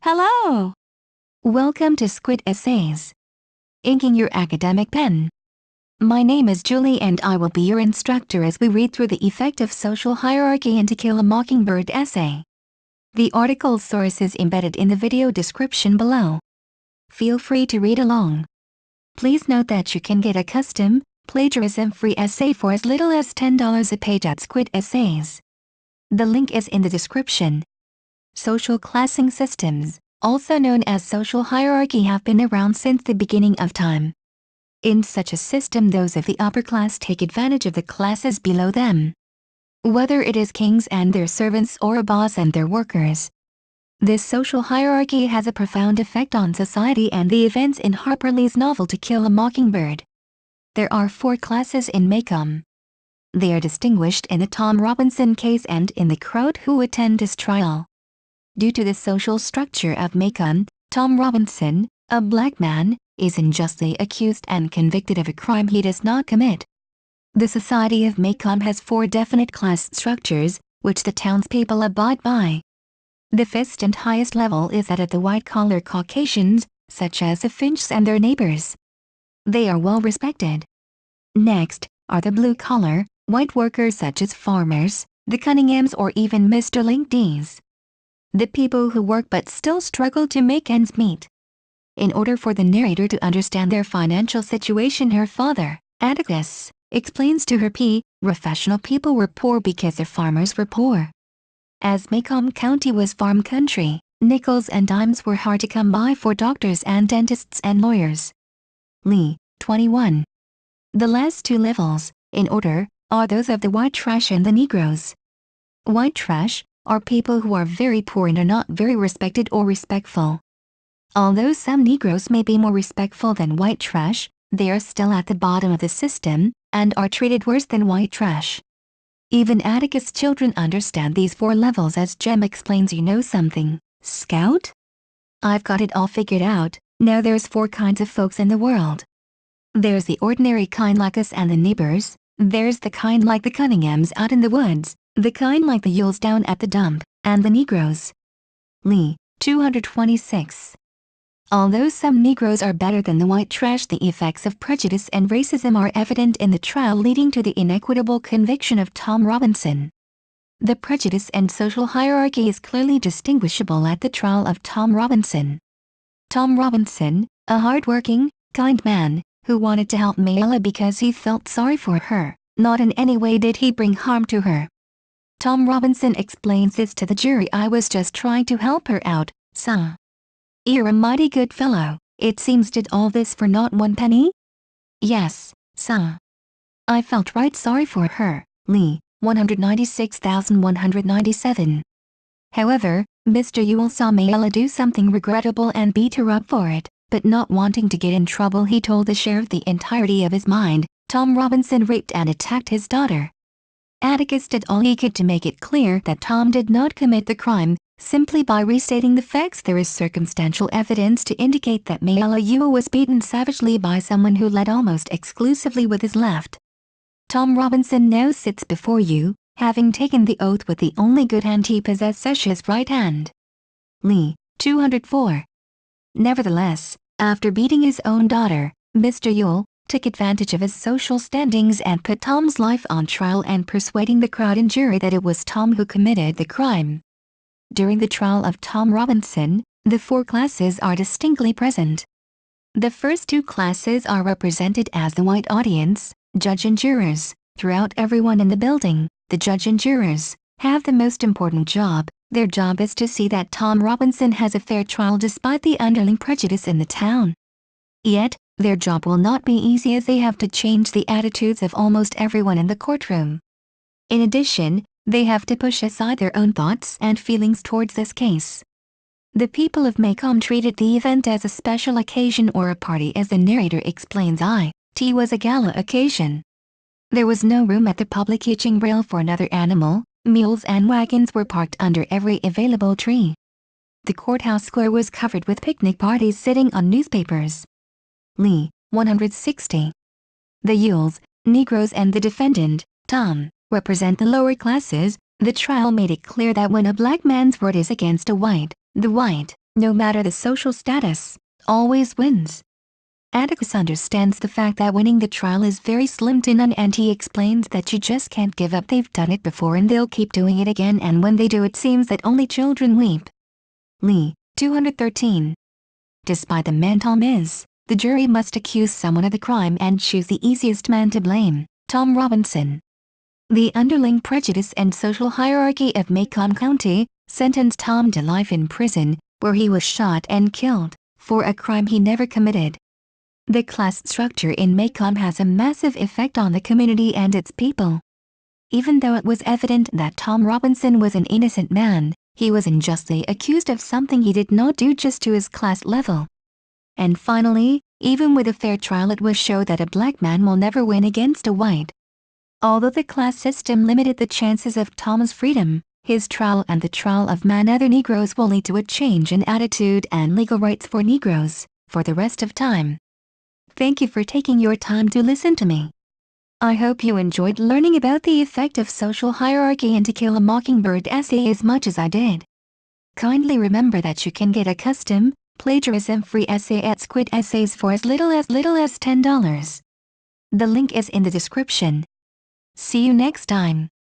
Hello! Welcome to Squid Essays. Inking your academic pen. My name is Julie and I will be your instructor as we read through the effect of social hierarchy in To Kill a Mockingbird essay. The article source is embedded in the video description below. Feel free to read along. Please note that you can get a custom, plagiarism-free essay for as little as $10 a page at Squid Essays. The link is in the description. Social classing systems, also known as social hierarchy, have been around since the beginning of time. In such a system, those of the upper class take advantage of the classes below them. Whether it is kings and their servants or a boss and their workers. This social hierarchy has a profound effect on society and the events in Harper Lee's novel To Kill a Mockingbird. There are 4 classes in Maycomb. They are distinguished in the Tom Robinson case and in the crowd who attend his trial. Due to the social structure of Maycomb, Tom Robinson, a black man, is unjustly accused and convicted of a crime he does not commit. The society of Maycomb has 4 definite class structures, which the townspeople abide by. The first and highest level is that of the white-collar Caucasians, such as the Finchs and their neighbors. They are well respected. Next are the blue-collar, white workers such as farmers, the Cunninghams, or even Mr. Linkd's. The people who work but still struggle to make ends meet. In order for the narrator to understand their financial situation, her father, Atticus, explains to her professional people were poor because their farmers were poor. As Maycomb County was farm country, nickels and dimes were hard to come by for doctors and dentists and lawyers. Lee, 21. The last 2 levels, in order, are those of the white trash and the Negroes. White trash are people who are very poor and are not very respected or respectful. Although some Negroes may be more respectful than white trash, they are still at the bottom of the system, and are treated worse than white trash. Even Atticus' children understand these 4 levels, as Jem explains. You know something, Scout? I've got it all figured out. Now there's 4 kinds of folks in the world. There's the ordinary kind like us and the neighbors, there's the kind like the Cunninghams out in the woods, the kind like the Yules down at the dump, and the Negroes. Lee, 226. Although some Negroes are better than the white trash, the effects of prejudice and racism are evident in the trial leading to the inequitable conviction of Tom Robinson. The prejudice and social hierarchy is clearly distinguishable at the trial of Tom Robinson. Tom Robinson, a hard-working, kind man, who wanted to help Mayella because he felt sorry for her, not in any way did he bring harm to her. Tom Robinson explains this to the jury. I was just trying to help her out, sir. You're a mighty good fellow. It seems did all this for not 1 penny? Yes, sir. I felt right sorry for her. Lee, 196,197. However, Mr. Yule saw Mayella do something regrettable and beat her up for it, but not wanting to get in trouble, he told the sheriff the entirety of his mind. Tom Robinson raped and attacked his daughter. Atticus did all he could to make it clear that Tom did not commit the crime. Simply by restating the facts, there is circumstantial evidence to indicate that Mayella Yule was beaten savagely by someone who led almost exclusively with his left. Tom Robinson now sits before you, having taken the oath with the only good hand he possesses, his right hand. Lee, 204. Nevertheless, after beating his own daughter, Mr. Yule took advantage of his social standings and put Tom's life on trial and persuading the crowd and jury that it was Tom who committed the crime. During the trial of Tom Robinson, the 4 classes are distinctly present. The first 2 classes are represented as the white audience, judge and jurors. Throughout everyone in the building, the judge and jurors have the most important job. Their job is to see that Tom Robinson has a fair trial despite the underlying prejudice in the town. Yet, their job will not be easy as they have to change the attitudes of almost everyone in the courtroom. In addition, they have to push aside their own thoughts and feelings towards this case. The people of Maycomb treated the event as a special occasion or a party, as the narrator explains. It was a gala occasion. There was no room at the public hitching rail for another animal. Mules and wagons were parked under every available tree. The courthouse square was covered with picnic parties sitting on newspapers. Lee, 160. The Yules, Negroes, and the defendant, Tom, represent the lower classes. The trial made it clear that when a black man's word is against a white, the white no matter the social status, always wins. Atticus understands the fact that winning the trial is very slim to none, and he explains that you just can't give up. They've done it before and they'll keep doing it again, and when they do it seems that only children weep. Lee, 213. Despite the mental miss, the jury must accuse someone of the crime and choose the easiest man to blame, Tom Robinson. The underlying prejudice and social hierarchy of Macomb County sentenced Tom to life in prison, where he was shot and killed, for a crime he never committed. The class structure in Macomb has a massive effect on the community and its people. Even though it was evident that Tom Robinson was an innocent man, he was unjustly accused of something he did not do just to his class level. And finally, even with a fair trial, it was shown that a black man will never win against a white. Although the class system limited the chances of Tom's freedom, his trial and the trial of many other Negroes will lead to a change in attitude and legal rights for Negroes, for the rest of time. Thank you for taking your time to listen to me. I hope you enjoyed learning about the effect of social hierarchy in To Kill a Mockingbird essay as much as I did. Kindly remember that you can get a custom, plagiarism-free essay at Squid Essays for as little as $10. The link is in the description. See you next time.